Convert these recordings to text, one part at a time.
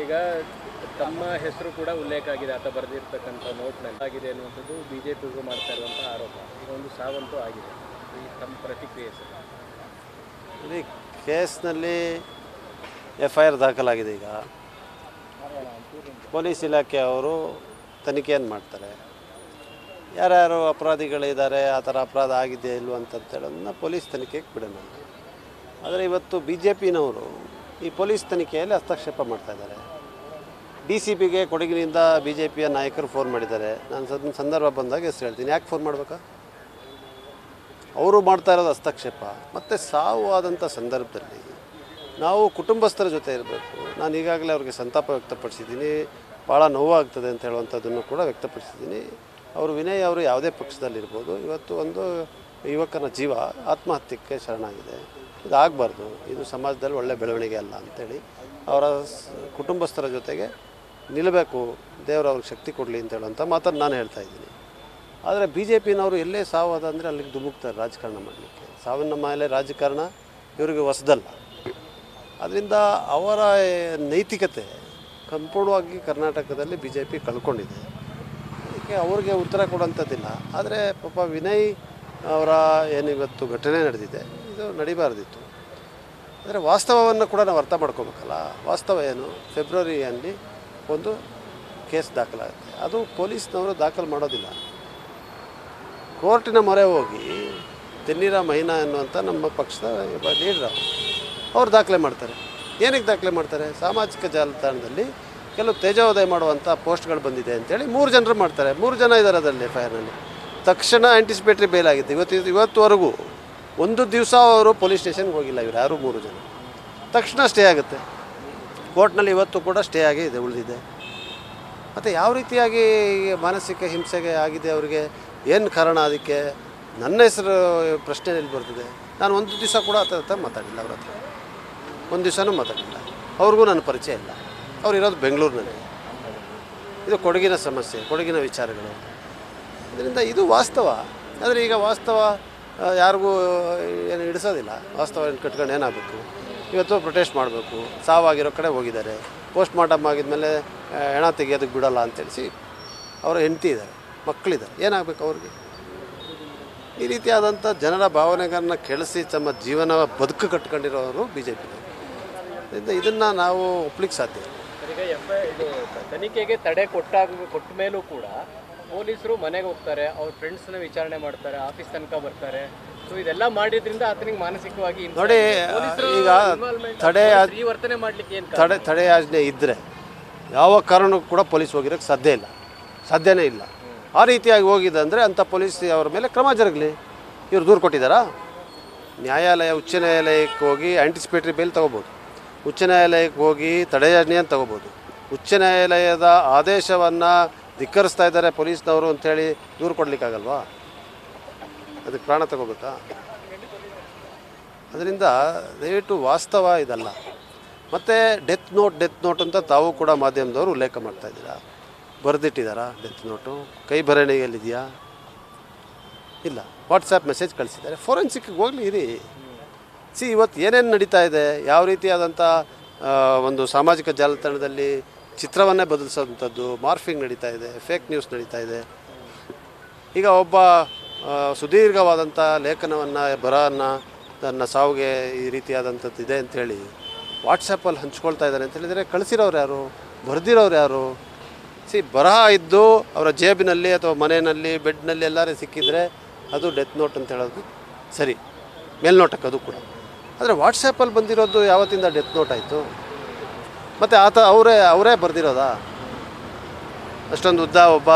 ಈಗ ತಮ್ಮ ಹೆಸರು ಕೂಡ ಉಲ್ಲೇಖ ಆಗಿದೆ ಆತ ಬರೆದಿರ್ತಕ್ಕಂಥ ನೋಟ್ನಲ್ಲಿ ಆಗಿದೆ ಅನ್ನುವಂಥದ್ದು ಬಿಜೆಪಿಗೂ ಮಾಡ್ತಾ ಇರುವಂಥ ಆರೋಪ. ಈಗ ಒಂದು ಸಾವಂತೂ ಆಗಿದೆ. ಈ ತಮ್ಮ ಪ್ರತಿಕ್ರಿಯೆ ಸರ್? ಇಲ್ಲಿ ಕೇಸ್ನಲ್ಲಿ FIR ದಾಖಲಾಗಿದೆ. ಈಗ ಪೊಲೀಸ್ ಇಲಾಖೆಯವರು ತನಿಖೆಯನ್ನು ಮಾಡ್ತಾರೆ. ಯಾರ್ಯಾರು ಅಪರಾಧಿಗಳಿದ್ದಾರೆ, ಆ ಥರ ಅಪರಾಧ ಆಗಿದೆ ಇಲ್ವ ಅಂತೇಳೋದನ್ನ ಪೊಲೀಸ್ ತನಿಖೆಗೆ ಬಿಡೋಣ. ಆದರೆ ಇವತ್ತು BJPನವರು ಈ ಪೊಲೀಸ್ ತನಿಖೆಯಲ್ಲಿ ಹಸ್ತಕ್ಷೇಪ ಮಾಡ್ತಾಯಿದ್ದಾರೆ. DCPಗೆ ಕೊಡಗಿನಿಂದ BJPಯ ನಾಯಕರು ಫೋನ್ ಮಾಡಿದ್ದಾರೆ. ನಾನು ಸಂದರ್ಭ ಬಂದಾಗ ಹೆಸರು ಹೇಳ್ತೀನಿ. ಯಾಕೆ ಫೋನ್ ಮಾಡಬೇಕಾ? ಅವರು ಮಾಡ್ತಾ ಇರೋದು ಹಸ್ತಕ್ಷೇಪ. ಮತ್ತು ಸಾವು ಆದಂಥ ಸಂದರ್ಭದಲ್ಲಿ ನಾವು ಕುಟುಂಬಸ್ಥರ ಜೊತೆ ಇರಬೇಕು. ನಾನು ಈಗಾಗಲೇ ಅವ್ರಿಗೆ ಸಂತಾಪ ವ್ಯಕ್ತಪಡಿಸಿದ್ದೀನಿ. ಭಾಳ ನೋವಾಗ್ತದೆ ಅಂತ ಹೇಳುವಂಥದ್ದನ್ನು ಕೂಡ ವ್ಯಕ್ತಪಡಿಸಿದ್ದೀನಿ. ಅವರು ವಿನಯ್ ಅವರು ಯಾವುದೇ ಪಕ್ಷದಲ್ಲಿರ್ಬೋದು, ಇವತ್ತು ಒಂದು ಯುವಕನ ಜೀವ ಆತ್ಮಹತ್ಯೆಗೆ ಶರಣಾಗಿದೆ. ಇದು ಆಗಬಾರ್ದು. ಇದು ಸಮಾಜದಲ್ಲಿ ಒಳ್ಳೆಯ ಬೆಳವಣಿಗೆ ಅಲ್ಲ ಅಂಥೇಳಿ ಅವರ ಕುಟುಂಬಸ್ಥರ ಜೊತೆಗೆ ನಿಲ್ಲಬೇಕು. ದೇವರು ಅವ್ರಿಗೆ ಶಕ್ತಿ ಕೊಡಲಿ ಅಂತ ಹೇಳುವಂಥ ಮಾತನ್ನು ನಾನು ಹೇಳ್ತಾ ಇದ್ದೀನಿ. ಆದರೆ BJPನವರು ಎಲ್ಲೇ ಸಾವಾದ ಅಂದರೆ ಅಲ್ಲಿಗೆ ಧುಮುಕ್ತಾರೆ ರಾಜಕಾರಣ ಮಾಡಲಿಕ್ಕೆ. ಸಾವಿನ ಮೇಲೆ ರಾಜಕಾರಣ ಇವರಿಗೆ ಹೊಸದಲ್ಲ. ಅದರಿಂದ ಅವರ ನೈತಿಕತೆ ಸಂಪೂರ್ಣವಾಗಿ ಕರ್ನಾಟಕದಲ್ಲಿ BJP ಕಳ್ಕೊಂಡಿದೆ. ಅದಕ್ಕೆ ಅವ್ರಿಗೆ ಉತ್ತರ ಕೊಡೋಂಥದ್ದಿಲ್ಲ. ಆದರೆ ಪಾಪ ವಿನಯ್ ಅವರ ಏನಿವತ್ತು ಘಟನೆ ನಡೆದಿದೆ, ಇದು ನಡಿಬಾರ್ದಿತ್ತು. ಆದರೆ ವಾಸ್ತವವನ್ನು ಕೂಡ ನಾವು ಅರ್ಥ ಮಾಡ್ಕೋಬೇಕಲ್ಲ. ವಾಸ್ತವ ಏನು? ಫೆಬ್ರವರಿಯಲ್ಲಿ ಒಂದು ಕೇಸ್ ದಾಖಲಾಗುತ್ತೆ. ಅದು ಪೊಲೀಸ್ನವರು ದಾಖಲು ಮಾಡೋದಿಲ್ಲ. ಕೋರ್ಟಿನ ಮೊರೆ ಹೋಗಿ ತೆನ್ನೀರ ಮೈನಾ ಎನ್ನುವಂಥ ನಮ್ಮ ಪಕ್ಷದ ಲೀಡ್ರ್ ಅವ್ರು ದಾಖಲೆ ಮಾಡ್ತಾರೆ. ಏನಕ್ಕೆ ದಾಖಲೆ ಮಾಡ್ತಾರೆ? ಸಾಮಾಜಿಕ ಜಾಲತಾಣದಲ್ಲಿ ಕೆಲವು ತೇಜೋದಯ ಮಾಡುವಂಥ ಪೋಸ್ಟ್ಗಳು ಬಂದಿದೆ ಅಂತೇಳಿ 3 ಜನರು ಮಾಡ್ತಾರೆ. 3 ಜನ ಇದ್ದಾರೆ ಅದರಲ್ಲಿ FIRನಲ್ಲಿ. ತಕ್ಷಣ ಆ್ಯಂಟಿಸಿಪೇಟ್ರಿ ಬೇಲ್ ಆಗಿದೆ. ಇವತ್ತುವರೆಗೂ ಒಂದು ದಿವಸ ಅವರು ಪೊಲೀಸ್ ಸ್ಟೇಷನ್ಗೆ ಹೋಗಿಲ್ಲ. ಇವರು ಯಾರು 3 ಜನ. ತಕ್ಷಣ ಸ್ಟೇ ಆಗುತ್ತೆ ಕೋರ್ಟ್ನಲ್ಲಿ. ಇವತ್ತು ಕೂಡ ಸ್ಟೇ ಆಗೇ ಇದೆ, ಉಳಿದಿದೆ. ಮತ್ತು ಯಾವ ರೀತಿಯಾಗಿ ಮಾನಸಿಕ ಹಿಂಸೆಗೆ ಆಗಿದೆ ಅವರಿಗೆ, ಏನು ಕಾರಣ? ಅದಕ್ಕೆ ನನ್ನ ಹೆಸರು ಪ್ರಶ್ನೆಯಲ್ಲಿ ಬರ್ತದೆ. ನಾನು ಒಂದು ದಿವಸ ಕೂಡ ಹತ್ರ ಮಾತಾಡಿಲ್ಲ. ಅವ್ರ ಹತ್ರ ಒಂದು ದಿವಸನೂ ಮಾತಾಡಿಲ್ಲ. ಅವ್ರಿಗೂ ನನ್ನ ಪರಿಚಯ ಇಲ್ಲ. ಅವ್ರು ಇರೋದು ಬೆಂಗಳೂರಿನಲ್ಲಿ. ಇದು ಕೊಡಗಿನ ಸಮಸ್ಯೆ, ಕೊಡಗಿನ ವಿಚಾರಗಳು. ಇದರಿಂದ ಇದು ವಾಸ್ತವ. ಆದರೆ ಈಗ ವಾಸ್ತವ ಯಾರಿಗೂ ಏನು ಹಿಡಿಸೋದಿಲ್ಲ. ವಾಸ್ತವ ಕಟ್ಕೊಂಡು ಏನಾಗಬೇಕು? ಇವತ್ತು ಪ್ರೊಟೆಸ್ಟ್ ಮಾಡಬೇಕು. ಸಾವಾಗಿರೋ ಕಡೆ ಹೋಗಿದ್ದಾರೆ. ಪೋಸ್ಟ್ ಮಾರ್ಟಮ್ ಆಗಿದ್ಮೇಲೆ ಹೆಣ ತೆಗಿಯೋದಕ್ಕೆ ಬಿಡೋಲ್ಲ ಅಂತೇಳಿಸಿ ಅವರ ಹೆಂಡತಿ ಇದ್ದಾರೆ, ಮಕ್ಕಳಿದ್ದಾರೆ. ಏನಾಗಬೇಕು ಅವ್ರಿಗೆ? ಈ ರೀತಿಯಾದಂಥ ಜನರ ಭಾವನೆಗಳನ್ನ ಕೆಳಿಸಿ ತಮ್ಮ ಜೀವನ ಬದುಕು ಕಟ್ಕೊಂಡಿರೋರು BJP. ಇದನ್ನು ನಾವು ಒಪ್ಲಿಕ್ಕೆ ಸಾಧ್ಯ ಇಲ್ಲ. ಈಗ ಇದು ತನಿಖೆಗೆ ತಡೆ ಕೊಟ್ಟ ಮೇಲೂ ಕೂಡ ಪೊಲೀಸರು ಮನೆಗೆ ಹೋಗ್ತಾರೆ, ಅವ್ರ ಫ್ರೆಂಡ್ಸ್ನ ವಿಚಾರಣೆ ಮಾಡ್ತಾರೆ, ಆಫೀಸ್ ತನಕ ಬರ್ತಾರೆ. ಸೊ ಇದೆಲ್ಲ ಮಾಡಿದ್ರಿಂದ ಆತನಿಗೆ ಮಾನಸಿಕವಾಗಿ ನೋಡಿ, ಈಗ ವರ್ತನೆ ಮಾಡಲಿಕ್ಕೆ ಏನು ತಡೆಯಾಜ್ಞೆ ಇದ್ದರೆ ಯಾವ ಕಾರಣಕ್ಕೂ ಕೂಡ ಪೊಲೀಸ್ ಹೋಗಿರೋಕ್ಕೆ ಸಾಧ್ಯನೇ ಇಲ್ಲ. ಆ ರೀತಿಯಾಗಿ ಹೋಗಿದೆ ಅಂದರೆ ಅಂಥ ಪೊಲೀಸ್ ಅವ್ರ ಮೇಲೆ ಕ್ರಮ ಜರುಗಲಿ. ಇವರು ದೂರು ಕೊಟ್ಟಿದ್ದಾರಾ? ಉಚ್ಚ ನ್ಯಾಯಾಲಯಕ್ಕೆ ಹೋಗಿ ಆ್ಯಂಟಿಸಿಪೇಟ್ರಿ ಬೇಲ್ ತೊಗೋಬೋದು. ಉಚ್ಚ ನ್ಯಾಯಾಲಯಕ್ಕೆ ಹೋಗಿ ತಡೆಯಾಜ್ಞೆಯನ್ನು ತೊಗೋಬೋದು. ಉಚ್ಚ ನ್ಯಾಯಾಲಯದ ಆದೇಶವನ್ನು ಧಿಕ್ಕರಿಸ್ತಾ ಇದ್ದಾರೆ ಪೊಲೀಸ್ನವರು ಅಂಥೇಳಿ ದೂರು ಕೊಡಲಿಕ್ಕಾಗಲ್ವಾ? ಅದಕ್ಕೆ ಪ್ರಾಣ ತಗೋಬೇಕಾ? ಅದರಿಂದ ದಯವಿಟ್ಟು ವಾಸ್ತವ ಇದಲ್ಲ. ಮತ್ತು ಡೆತ್ ನೋಟ್ ಅಂತ ತಾವು ಕೂಡ ಮಾಧ್ಯಮದವರು ಉಲ್ಲೇಖ ಮಾಡ್ತಾಯಿದ್ದೀರಾ. ಬರೆದಿಟ್ಟಿದ್ದಾರಾ ಡೆತ್ ನೋಟು? ಕೈ ಬರವಣಿಗೆಯಲ್ಲಿದೆಯಾ? ಇಲ್ಲ. ವಾಟ್ಸಪ್ ಮೆಸೇಜ್ ಕಳಿಸಿದ್ದಾರೆ. ಫೋರೆನ್ಸಿಕ್ಗೆ ಹೋಗಲಿ ಇರಿ. ಇವತ್ತು ಏನೇನು ನಡೀತಾ ಇದೆ, ಯಾವ ರೀತಿಯಾದಂಥ ಒಂದು ಸಾಮಾಜಿಕ ಜಾಲತಾಣದಲ್ಲಿ ಚಿತ್ರವನ್ನೇ ಬದಲಿಸೋವಂಥದ್ದು, ಮಾರ್ಫಿಂಗ್ ನಡೀತಾ ಇದೆ, ಫೇಕ್ ನ್ಯೂಸ್ ನಡೀತಾ ಇದೆ. ಈಗ ಒಬ್ಬ ಸುದೀರ್ಘವಾದಂಥ ಲೇಖನವನ್ನು, ಬರಹವನ್ನು ನನ್ನ ಸಾವಿಗೆ ಈ ರೀತಿಯಾದಂಥದ್ದು ಇದೆ ಅಂಥೇಳಿ ವಾಟ್ಸಪ್ಪಲ್ಲಿ ಹಂಚ್ಕೊಳ್ತಾ ಇದ್ದಾರೆ ಅಂತ ಹೇಳಿದರೆ ಕಳಿಸಿರೋರು ಯಾರು? ಬರೆದಿರೋರು ಯಾರು? ಬರಹ ಇದ್ದು ಅವರ ಜೇಬಿನಲ್ಲಿ ಅಥವಾ ಮನೆಯಲ್ಲಿ ಬೆಡ್ನಲ್ಲಿ ಎಲ್ಲರೂ ಸಿಕ್ಕಿದರೆ ಅದು ಡೆತ್ ನೋಟ್ ಅಂತ ಹೇಳೋದು ಸರಿ, ಮೇಲ್ನೋಟಕ್ಕೆ ಅದು ಕೂಡ. ಆದರೆ ವಾಟ್ಸಪ್ಪಲ್ಲಿ ಬಂದಿರೋದು ಯಾವತ್ತಿಂದ ಡೆತ್ ನೋಟ್ ಆಯಿತು? ಮತ್ತು ಅವರೇ ಬರೆದಿರೋದಾ? ಅಷ್ಟೊಂದು ಉದ್ದ ಒಬ್ಬ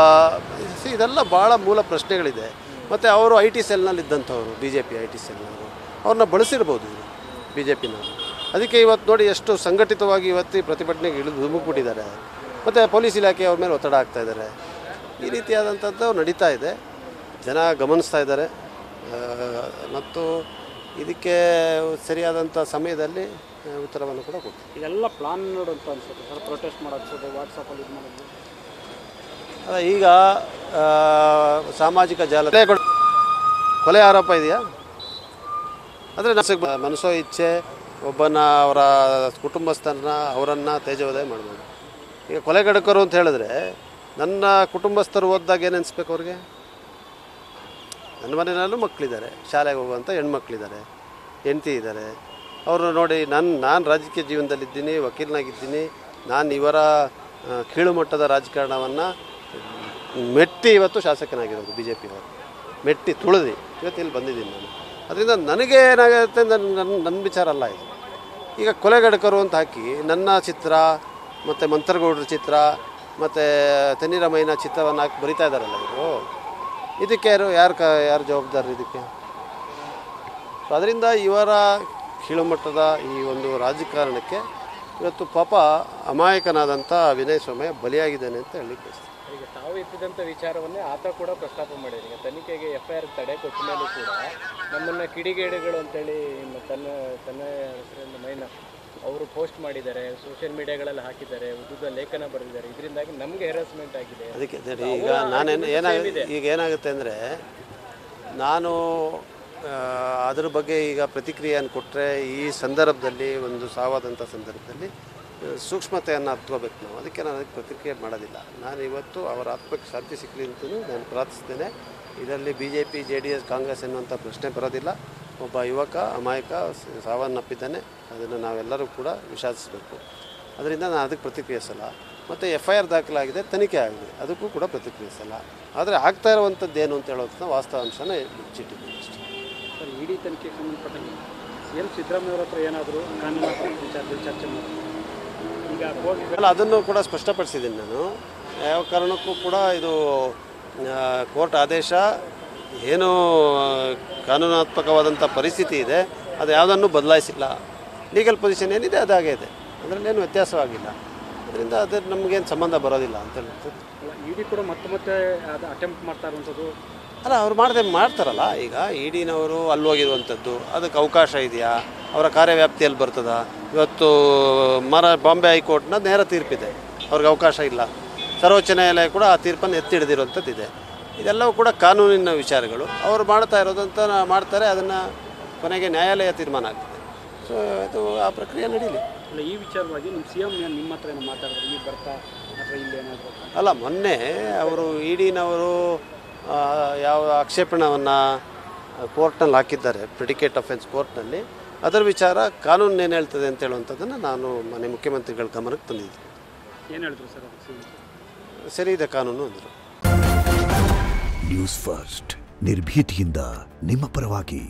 ಇದೆಲ್ಲ ಭಾಳ ಮೂಲ ಪ್ರಶ್ನೆಗಳಿದೆ. ಮತ್ತು ಅವರು IT ಸೆಲ್ನಲ್ಲಿ ಇದ್ದಂಥವ್ರು, BJP IT ಸೆಲ್ನವರು, ಅವ್ರನ್ನ ಬಳಸಿರ್ಬೋದು BJPನವರು. ಅದಕ್ಕೆ ಇವತ್ತು ನೋಡಿ ಎಷ್ಟು ಸಂಘಟಿತವಾಗಿ ಇವತ್ತು ಪ್ರತಿಭಟನೆಗೆ ಧುಮುಕ್ಬಿಟ್ಟಿದ್ದಾರೆ. ಮತ್ತು ಪೊಲೀಸ್ ಇಲಾಖೆ ಅವ್ರ ಮೇಲೆ ಒತ್ತಡ ಆಗ್ತಾ ಇದ್ದಾರೆ. ಈ ರೀತಿಯಾದಂಥದ್ದು ನಡೀತಾ ಇದೆ. ಜನ ಗಮನಿಸ್ತಾ ಇದ್ದಾರೆ. ಮತ್ತು ಇದಕ್ಕೆ ಸರಿಯಾದಂಥ ಸಮಯದಲ್ಲಿ ಉತ್ತರವನ್ನು ಕೂಡ ಕೊಡ್ತೀವಿ. ಇದೆಲ್ಲ ಪ್ಲಾನ್ ನೋಡುವಂತ ಅನ್ಸುತ್ತೆ ಸರ್, ಪ್ರೊಟೆಸ್ಟ್ ಮಾಡೋದು ವಾಟ್ಸಪ್ಪಲ್ಲಿ ಇದು ಮಾಡೋದು. ಈಗ ಸಾಮಾಜಿಕ ಜಾಲತಾಣ ಕೊಲೆ ಆರೋಪ ಇದೆಯಾ? ಅಂದರೆ ಮನಸ್ಸೋ ಇಚ್ಛೆ ಒಬ್ಬನ ಅವರ ಕುಟುಂಬಸ್ಥರನ್ನ ಅವರನ್ನು ತೇಜೋವಧೆ ಮಾಡ್ಬೋದು. ಈಗ ಕೊಲೆಗಡಕರು ಅಂತ ಹೇಳಿದ್ರೆ ನನ್ನ ಕುಟುಂಬಸ್ಥರು ಓದಿದಾಗ ಏನು ಅನಿಸ್ಬೇಕು ಅವ್ರಿಗೆ? ನನ್ನ ಮನೆಯಲ್ಲೂ ಮಕ್ಕಳಿದ್ದಾರೆ, ಶಾಲೆಗೆ ಹೋಗುವಂಥ ಹೆಣ್ಮಕ್ಳಿದ್ದಾರೆ, ಹೆಂಡತಿ ಇದ್ದಾರೆ. ಅವರು ನೋಡಿ ನಾನು ರಾಜಕೀಯ ಜೀವನದಲ್ಲಿದ್ದೀನಿ, ವಕೀಲನಾಗಿದ್ದೀನಿ. ನಾನು ಇವರ ಕೀಳುಮಟ್ಟದ ರಾಜಕಾರಣವನ್ನು ಮೆಟ್ಟಿ ಇವತ್ತು ಶಾಸಕನಾಗಿರೋದು. ಬಿ ಜೆ ಪಿಯವರು ಮೆಟ್ಟಿ ತುಳಿದು ಇವತ್ತು ಇಲ್ಲಿ ಬಂದಿದ್ದೀನಿ ನಾನು. ಅದರಿಂದ ನನಗೆ ಏನಾಗುತ್ತೆ, ನನ್ನ ವಿಚಾರ ಅಲ್ಲ ಇದು. ಈಗ ಕೊಲೆಗಡಕರು ಅಂತ ಹಾಕಿ ನನ್ನ ಚಿತ್ರ ಮತ್ತು ಮಂತ್ರಗೌಡರ ಚಿತ್ರ ಮತ್ತು ತೆನ್ನಿರಮೈನ ಚಿತ್ರವನ್ನು ಹಾಕಿ ಬರಿತಾ ಇದ್ದಾರಲ್ಲ ಇವರು. ಇದಕ್ಕೆ ಯಾರು ಜವಾಬ್ದಾರರು ಇದಕ್ಕೆ? ಸೊ ಅದರಿಂದ ಇವರ ಕೀಳುಮಟ್ಟದ ಈ ಒಂದು ರಾಜಕಾರಣಕ್ಕೆ ಇವತ್ತು ಪಾಪ ಅಮಾಯಕನಾದಂಥ ವಿನಯ್ ಸೊಮಯ್ಯ ಬಲಿಯಾಗಿದ್ದಾನೆ ಅಂತ ಹೇಳಲಿಕ್ಕೆ ಇಷ್ಟ. ಈಗ ತಾವು ಎತ್ತಿದಂಥ ವಿಚಾರವನ್ನೇ ಆತ ಕೂಡ ಪ್ರಸ್ತಾಪ ಮಾಡಿದ್ರು. ಈಗ ತನಿಖೆಗೆ FIR ತಡೆ ಕೊಟ್ಟ ಮೇಲೂ ಕೂಡ ನಮ್ಮನ್ನು ಕಿಡಿಗೇಡಿಗಳು ಅಂತೇಳಿ ತನ್ನ ಹೆಸರಿಂದ ಮೈನ ಅವರು ಪೋಸ್ಟ್ ಮಾಡಿದ್ದಾರೆ, ಸೋಷಿಯಲ್ ಮೀಡಿಯಾಗಳಲ್ಲಿ ಹಾಕಿದ್ದಾರೆ, ಉದ್ದುದ ಲೇಖನ ಬರೆದಿದ್ದಾರೆ. ಇದರಿಂದಾಗಿ ನಮಗೆ ಹೆರಾಸ್ಮೆಂಟ್ ಆಗಿದೆ. ಅದಕ್ಕೆ ಈಗ ಏನಾಗುತ್ತೆ ಅಂದರೆ, ನಾನು ಅದ್ರ ಬಗ್ಗೆ ಈಗ ಪ್ರತಿಕ್ರಿಯೆಯನ್ನು ಕೊಟ್ಟರೆ ಈ ಸಂದರ್ಭದಲ್ಲಿ ಒಂದು ಸಾವಾದಂಥ ಸಂದರ್ಭದಲ್ಲಿ ಸೂಕ್ಷ್ಮತೆಯನ್ನು ಅರ್ಥಕೋಬೇಕು ನಾವು. ಅದಕ್ಕೆ ನಾನು ಅದಕ್ಕೆ ಪ್ರತಿಕ್ರಿಯೆ ಮಾಡೋದಿಲ್ಲ. ನಾನು ಇವತ್ತು ಅವರ ಆತ್ಮಕ್ಕೆ ಶಾಂತಿ ಸಿಕ್ಕಲಿ ಅಂತಲೂ ನಾನು ಪ್ರಾರ್ಥಿಸ್ತೇನೆ. ಇದರಲ್ಲಿ BJP JDS ಕಾಂಗ್ರೆಸ್ ಎನ್ನುವಂಥ ಪ್ರಶ್ನೆ ಬರೋದಿಲ್ಲ. ಒಬ್ಬ ಯುವಕ ಅಮಾಯಕ ಸಾವನ್ನಪ್ಪಿದ್ದಾನೆ, ಅದನ್ನು ನಾವೆಲ್ಲರೂ ಕೂಡ ವಿಷಾದಿಸಬೇಕು. ಅದರಿಂದ ನಾನು ಅದಕ್ಕೆ ಪ್ರತಿಕ್ರಿಯಿಸಲ್ಲ. ಮತ್ತು FIR ದಾಖಲಾಗಿದೆ, ತನಿಖೆ ಆಗಿದೆ, ಅದಕ್ಕೂ ಕೂಡ ಪ್ರತಿಕ್ರಿಯಿಸಲ್ಲ. ಆದರೆ ಆಗ್ತಾ ಇರುವಂಥದ್ದು ಏನು ಅಂತ ಹೇಳೋದನ್ನ ವಾಸ್ತವಾಂಶನೇ ಮುಚ್ಚಿಟ್ಟಿದ್ದೀನಿ ಅಷ್ಟೇ. ಸರ್, ಇಡೀ ತನಿಖೆಗೆ ಸಂಬಂಧಪಟ್ಟಂಗೆ ಏನು ಸಿದ್ದರಾಮಯ್ಯವರ ಹತ್ರ ಏನಾದರೂ ಕಾನೂನು ವಿಚಾರದಲ್ಲಿ ಚರ್ಚೆ ಮಾಡ್ತಾರೆ? ಈಗ ಅಲ್ಲ, ಅದನ್ನು ಕೂಡ ಸ್ಪಷ್ಟಪಡಿಸಿದ್ದೀನಿ ನಾನು. ಯಾವ ಕಾರಣಕ್ಕೂ ಕೂಡ ಇದು ಕೋರ್ಟ್ ಆದೇಶ ಏನು ಕಾನೂನಾತ್ಮಕವಾದಂಥ ಪರಿಸ್ಥಿತಿ ಇದೆ, ಅದು ಯಾವುದನ್ನು ಬದಲಾಯಿಸಿಲ್ಲ. ಲೀಗಲ್ ಪೊಸಿಷನ್ ಏನಿದೆ ಅದಾಗೇ ಇದೆ, ಅದರಲ್ಲೇನು ವ್ಯತ್ಯಾಸವಾಗಿಲ್ಲ. ಅದರಿಂದ ಅದು ನಮಗೇನು ಸಂಬಂಧ ಬರೋದಿಲ್ಲ ಅಂತ ಹೇಳ್ತಾರೆ. ಇಡಿ ಕೂಡ ಮತ್ತೆ ಅದು ಅಟೆಂಪ್ಟ್ ಮಾಡ್ತಾ ಇರುವಂಥದ್ದು. ಅಲ್ಲ, ಅವ್ರು ಮಾಡ್ತಾರಲ್ಲ. ಈಗ ಇಡಿನವರು ಅಲ್ಲಿ ಹೋಗಿರುವಂಥದ್ದು, ಅದಕ್ಕೆ ಅವಕಾಶ ಇದೆಯಾ? ಅವರ ಕಾರ್ಯವ್ಯಾಪ್ತಿಯಲ್ಲಿ ಬರ್ತದ? ಇವತ್ತು ಬಾಂಬೆ ಹೈಕೋರ್ಟ್ನ ನೇರ ತೀರ್ಪಿದೆ, ಅವ್ರಿಗೆ ಅವಕಾಶ ಇಲ್ಲ. ಸರ್ವೋಚ್ಚ ನ್ಯಾಯಾಲಯ ಕೂಡ ಆ ತೀರ್ಪನ್ನು ಎತ್ತಿ ಹಿಡಿದಿರುವಂಥದ್ದು ಇದೆ. ಇದೆಲ್ಲವೂ ಕೂಡ ಕಾನೂನಿನ ವಿಚಾರಗಳು. ಅವರು ಮಾಡ್ತಾ ಇರೋದಂತ ಮಾಡ್ತಾರೆ, ಅದನ್ನು ಕೊನೆಗೆ ನ್ಯಾಯಾಲಯ ತೀರ್ಮಾನ ಆಗ್ತದೆ. ಸೊ ಅದು ಆ ಪ್ರಕ್ರಿಯೆ ನಡೀಲಿ. ಅಲ್ಲ, ಈ ವಿಚಾರವಾಗಿ ನಿಮ್ಮ CM ನಿಮ್ಮ ಹತ್ರ ಏನೋ ಮಾತಾಡಿದ್ರು, ಈಗ ಬರ್ತಾ ಅಥವಾ ಇಲ್ಲೇನಾದರೂ? ಅಲ್ಲ, ಮೊನ್ನೆ ಅವರು ಇಡಿನವರು ಯಾವ ಆಕ್ಷೇಪಣವನ್ನು ಕೋರ್ಟ್ನಲ್ಲಿ ಹಾಕಿದ್ದಾರೆ, ಪ್ರಿಡಿಕೇಟ್ ಅಫೆನ್ಸ್ ಕೋರ್ಟ್ನಲ್ಲಿ, ಅದರ ವಿಚಾರ ಕಾನೂನು ಏನು ಹೇಳ್ತದೆ ಅಂತ ಹೇಳುವಂಥದ್ದನ್ನು ನಾನು ಮನೆ ಮುಖ್ಯಮಂತ್ರಿಗಳ ಗಮನಕ್ಕೆ ತಂದಿದ್ದೆ. ಏನು ಹೇಳಿದ್ರು ಸರ್? ಸರಿ ಇದೆ ಕಾನೂನು ಅಂದರು. ನ್ಯೂಸ್ ಫಸ್ಟ್ ನಿರ್ಭೀತಿಯಿಂದ ನಿಮ್ಮ ಪರವಾಗಿ.